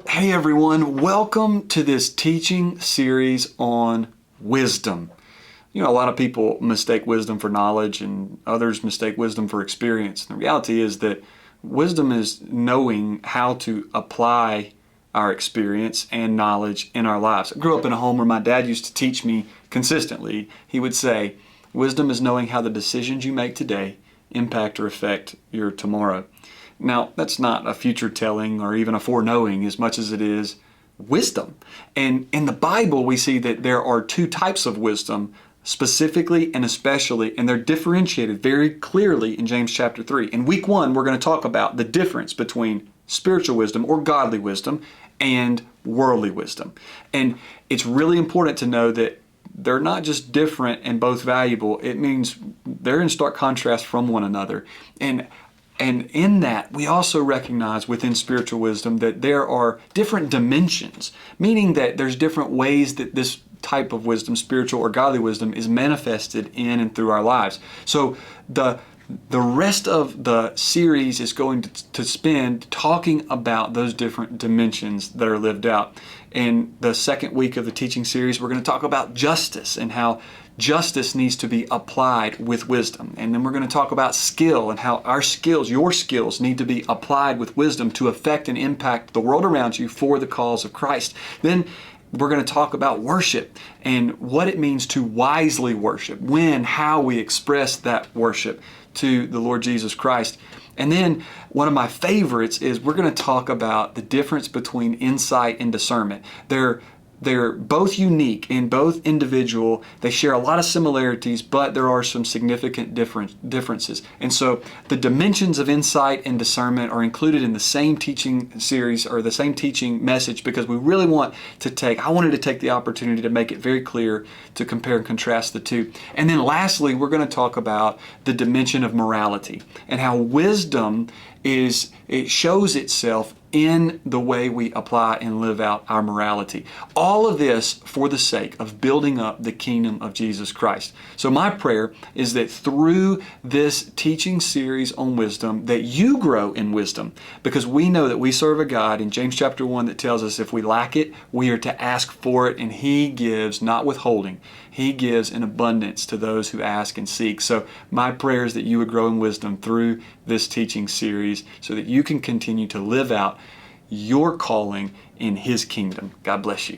Hey everyone, welcome to this teaching series on wisdom. You know, a lot of people mistake wisdom for knowledge and others mistake wisdom for experience. The reality is that wisdom is knowing how to apply our experience and knowledge in our lives. I grew up in a home where my dad used to teach me consistently. He would say, wisdom is knowing how the decisions you make today impact or affect your tomorrow. Now, that's not a future telling or even a foreknowing as much as it is wisdom. And in the Bible, we see that there are two types of wisdom, specifically and especially, and they're differentiated very clearly in James chapter 3. In week 1, we're going to talk about the difference between spiritual wisdom or godly wisdom and worldly wisdom. And it's really important to know that they're not just different and both valuable. It means they're in stark contrast from one another. And in that, we also recognize within spiritual wisdom that there are different dimensions, meaning that there's different ways that this type of wisdom, spiritual or godly wisdom, is manifested in and through our lives. So the rest of the series is going to spend talking about those different dimensions that are lived out. In the second week of the teaching series, we're going to talk about justice and how justice needs to be applied with wisdom. And then we're going to talk about skill and how our skills, your skills, need to be applied with wisdom to affect and impact the world around you for the cause of Christ. Then we're going to talk about worship and what it means to wisely worship, when, how we express that worship to the Lord Jesus Christ. And then one of my favorites is we're going to talk about the difference between insight and discernment. They're both unique and both individual. They share a lot of similarities, but there are some significant differences. And so the dimensions of insight and discernment are included in the same teaching series or the same teaching message because we really I wanted to take the opportunity to make it very clear to compare and contrast the two. And then lastly, we're going to talk about the dimension of morality and how wisdom it shows itself in the way we apply and live out our morality. All of this for the sake of building up the kingdom of Jesus Christ. So my prayer is that through this teaching series on wisdom, that you grow in wisdom, because we know that we serve a God in James chapter 1 that tells us if we lack it, we are to ask for it, and He gives, not withholding. He gives in abundance to those who ask and seek. So my prayer is that you would grow in wisdom through this teaching series so that you can continue to live out your calling in His kingdom. God bless you.